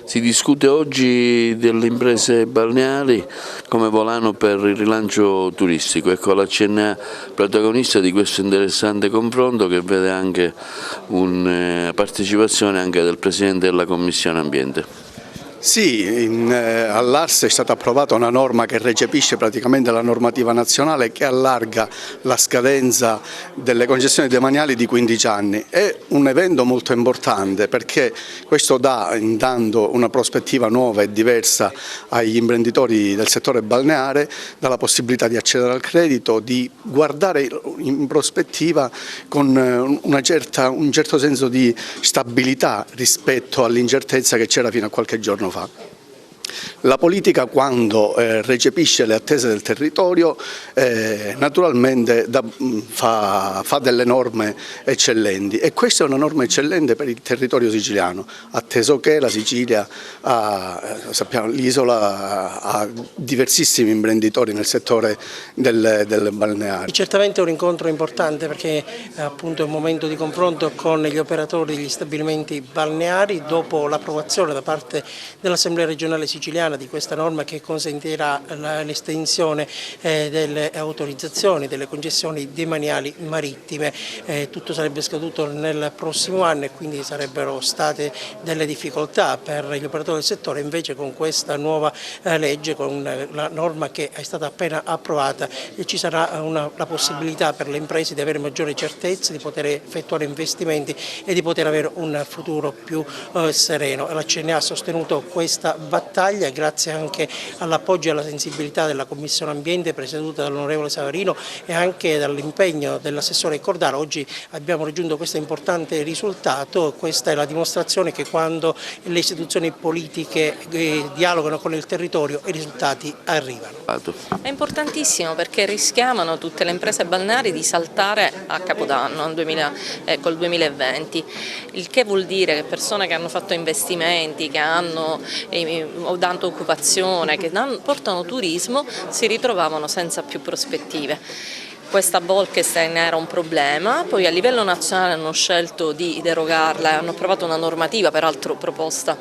Si discute oggi delle imprese balneari come volano per il rilancio turistico. Ecco, la CNA protagonista di questo interessante confronto che vede anche una partecipazione anche del Presidente della Commissione Ambiente. Sì, all'ARS è stata approvata una norma che recepisce praticamente la normativa nazionale che allarga la scadenza delle concessioni demaniali di 15 anni. È un evento molto importante perché questo dà intanto una prospettiva nuova e diversa agli imprenditori del settore balneare, dà la possibilità di accedere al credito, di guardare in prospettiva con un certo senso di stabilità rispetto all'incertezza che c'era fino a qualche giorno fa. La politica, quando recepisce le attese del territorio, naturalmente fa delle norme eccellenti, e questa è una norma eccellente per il territorio siciliano, atteso che la Sicilia, sappiamo, l'isola ha diversissimi imprenditori nel settore del balneare. Certamente è un incontro importante perché appunto è un momento di confronto con gli operatori degli stabilimenti balneari dopo l'approvazione da parte dell'Assemblea regionale siciliana di questa norma che consentirà l'estensione delle autorizzazioni, delle concessioni demaniali marittime. Tutto sarebbe scaduto nel prossimo anno e quindi sarebbero state delle difficoltà per gli operatori del settore. Invece con questa nuova legge, con la norma che è stata appena approvata, ci sarà la possibilità per le imprese di avere maggiori certezze, di poter effettuare investimenti e di poter avere un futuro più sereno. La CNA ha sostenuto questa battaglia grazie anche all'appoggio e alla sensibilità della Commissione Ambiente presieduta dall'onorevole Savarino e anche dall'impegno dell'assessore Cordaro. Oggi abbiamo raggiunto questo importante risultato. Questa è la dimostrazione che quando le istituzioni politiche dialogano con il territorio i risultati arrivano. È importantissimo perché rischiavano tutte le imprese balneari di saltare a Capodanno col 2020, il che vuol dire che persone che hanno fatto investimenti, che hanno dato occupazione, che portano turismo, si ritrovavano senza più prospettive. Questa Bolkestein era un problema, poi a livello nazionale hanno scelto di derogarla e hanno approvato una normativa, peraltro proposta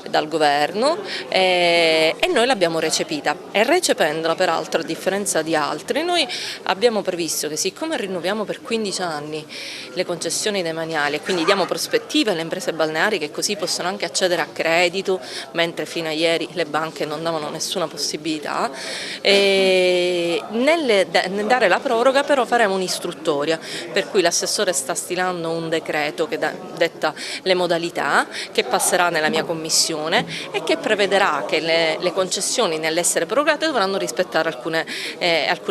dal governo, e noi l'abbiamo recepita. E recependola, peraltro, a differenza di altri, noi abbiamo previsto che siccome rinnoviamo per 15 anni le concessioni demaniali e quindi diamo prospettive alle imprese balneari che così possono anche accedere a credito, mentre fino a ieri le banche non davano nessuna possibilità, nel dare la proroga però faremo un'istruttoria, per cui l'assessore sta stilando un decreto che detta le modalità, che passerà nella mia commissione e che prevederà che le concessioni nell'essere prorogate dovranno rispettare alcune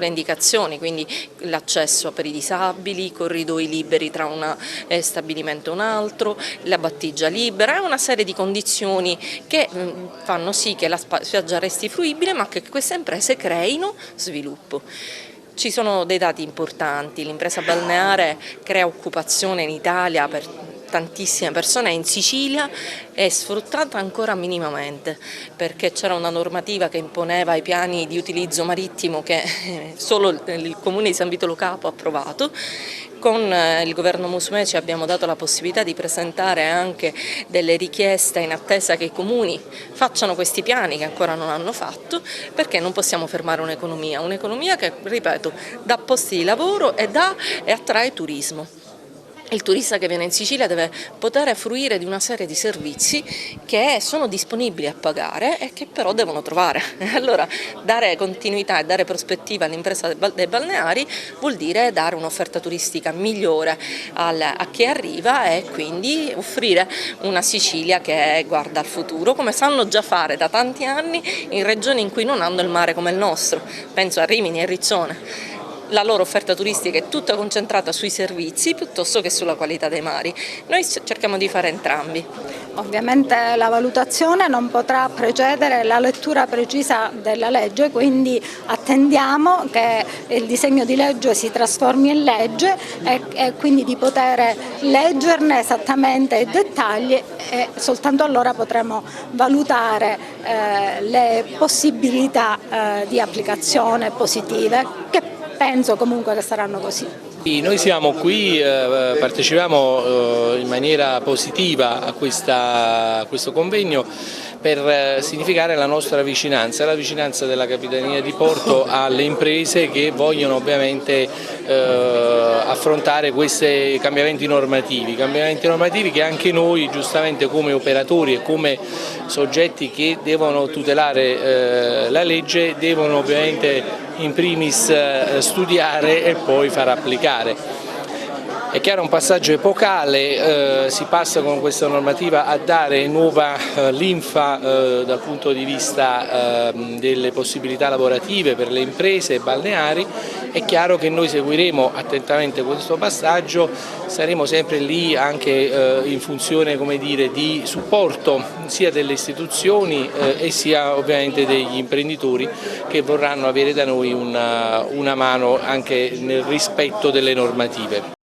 indicazioni, quindi l'accesso per i disabili, i corridoi liberi tra un stabilimento e un altro, la battigia libera e una serie di condizioni che fanno sì che la spiaggia resti fruibile ma che queste imprese creino sviluppo. Ci sono dei dati importanti, l'impresa balneare crea occupazione in Italia per tantissime persone, in Sicilia è sfruttata ancora minimamente perché c'era una normativa che imponeva i piani di utilizzo marittimo che solo il comune di San Vito Lo Capo ha approvato. Con il governo Musumeci abbiamo dato la possibilità di presentare anche delle richieste in attesa che i comuni facciano questi piani che ancora non hanno fatto, perché non possiamo fermare un'economia che, ripeto, dà posti di lavoro e attrae turismo. Il turista che viene in Sicilia deve poter fruire di una serie di servizi che sono disponibili a pagare e che però devono trovare. Allora dare continuità e dare prospettiva all'impresa dei balneari vuol dire dare un'offerta turistica migliore a chi arriva e quindi offrire una Sicilia che guarda al futuro, come sanno già fare da tanti anni in regioni in cui non hanno il mare come il nostro, penso a Rimini e Riccione. La loro offerta turistica è tutta concentrata sui servizi piuttosto che sulla qualità dei mari. Noi cerchiamo di fare entrambi. Ovviamente la valutazione non potrà precedere la lettura precisa della legge, quindi attendiamo che il disegno di legge si trasformi in legge e quindi di poter leggerne esattamente i dettagli e soltanto allora potremo valutare le possibilità di applicazione positive, che penso comunque che saranno così. Noi siamo qui, partecipiamo in maniera positiva a questo convegno per significare la nostra vicinanza, la vicinanza della Capitaneria di Porto alle imprese che vogliono ovviamente affrontare questi cambiamenti normativi che anche noi giustamente come operatori e come soggetti che devono tutelare la legge devono ovviamente in primis studiare e poi far applicare. È chiaro, è un passaggio epocale, si passa con questa normativa a dare nuova linfa dal punto di vista delle possibilità lavorative per le imprese balneari. È chiaro che noi seguiremo attentamente questo passaggio, saremo sempre lì anche in funzione, come dire, di supporto sia delle istituzioni e sia ovviamente degli imprenditori che vorranno avere da noi una mano anche nel rispetto delle normative.